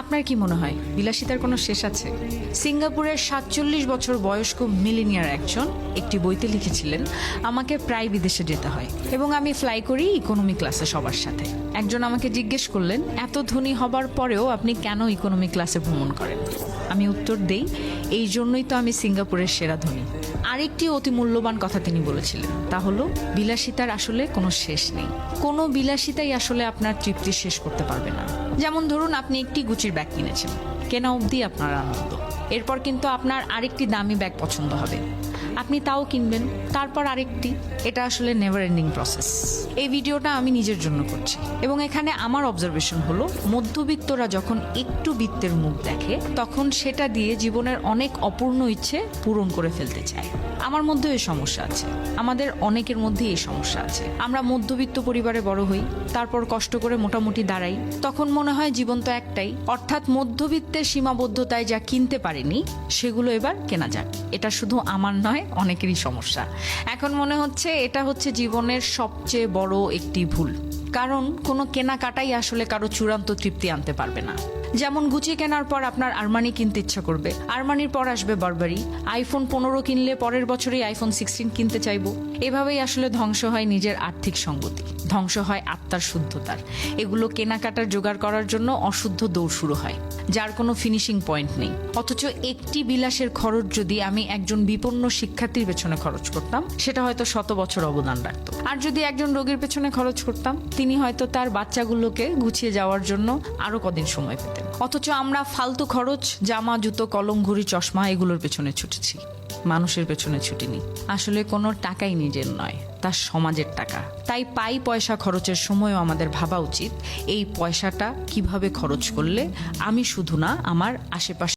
আপনার কি মনে হয় বিলাসিতার কোনো শেষ আছে? সিঙ্গাপুরের ৪৭ বছর বয়স্ক মিলেনিয়ার একজন একটি বইতে লিখেছিলেন, আমাকে প্রায় বিদেশে যেতে হয় এবং আমি ফ্লাই করি ইকোনমি ক্লাসে সবার সাথে। একজন আমাকে জিজ্ঞেস করলেন, এত ধনী হবার পরেও আপনি কেন ইকোনমি ক্লাসে ভ্রমণ করেন? আমি উত্তর দেই, এই জন্যই তো আমি সিঙ্গাপুরের সেরা ধনী। আরেকটি অতি মূল্যবান কথা তিনি বলেছিলেন, তা হলো বিলাসিতার আসলে কোনো শেষ নেই। কোনো বিলাসিতাই আসলে আপনার তৃপ্তি শেষ করতে পারবে না। যেমন ধরুন, আপনি একটি গুচির ব্যাগ কিনেছেন, কেনা অবধি আপনার আনন্দ। এরপর কিন্তু আপনার আরেকটি দামি ব্যাগ পছন্দ হবে, আপনি তাও কিনবেন, তারপর আরেকটি। এটা আসলে নেভার এন্ডিং প্রসেস। এই ভিডিওটা আমি নিজের জন্য করছি এবং এখানে আমার অবজারভেশন হলো, মধ্যবিত্তরা যখন একটু বিত্তের মুখ দেখে তখন সেটা দিয়ে জীবনের অনেক অপূর্ণ ইচ্ছে পূরণ করে ফেলতে চায়। আমার মধ্যে এই সমস্যা আছে, আমাদের অনেকের মধ্যে এই সমস্যা আছে। আমরা মধ্যবিত্ত পরিবারে বড় হই, তারপর কষ্ট করে মোটামুটি দাঁড়াই, তখন মনে হয় জীবন তো একটাই, অর্থাৎ মধ্যবিত্তের সীমাবদ্ধতায় যা কিনতে পারিনি সেগুলো এবার কেনা যাক। এটা শুধু আমার নয়, অনেকেরই সমস্যা। এখন মনে হচ্ছে এটা হচ্ছে জীবনের সবচেয়ে বড় একটি ভুল, কারণ কোনো কেনাকাটাই আসলে কারো চূড়ান্ত তৃপ্তি আনতে পারবে না। যেমন গুচি কেনার পর আপনার আরমানি কিনতে ইচ্ছা করবে, আরমানির পর আসবে বারবারি, আইফোন 15 কিনলে পরের বছরই আইফোন 16 কিনতে চাইবো। এভাবেই আসলে ধ্বংস হয় নিজের আর্থিক সঙ্গতি, ধ্বংস হয় আত্মার শুদ্ধতার। এগুলো কেনাকাটার জোগাড় করার জন্য অশুদ্ধ দৌড় শুরু হয়, যার কোনো ফিনিশিং পয়েন্ট নেই। অথচ একটি বিলাসের খরচ যদি আমি একজন বিপন্ন শিক্ষার্থীর পেছনে খরচ করতাম, সেটা হয়তো 100 বছর অবদান রাখতো। আর যদি একজন রোগীর পেছনে খরচ করতাম, তিনি হয়তো তার বাচ্চাগুলোকে গুছিয়ে যাওয়ার জন্য আরো কদিন সময় পেতেন। অথচ আমরা ফালতু খরচ, জামা, জুতো, কলম, ঘড়ি, চশমা এগুলোর পেছনে ছুটেছি, মানুষের পেছনে ছুটিনি। আসলে কোনো টাকাই নিজের নয়, তার সমাজের টাকা। তাই পাই পয়সা খরচের সময়ও আমাদের ভাবা উচিত, এই পয়সাটা কিভাবে খরচ করলে আমি শুধু না, আমার আশেপাশে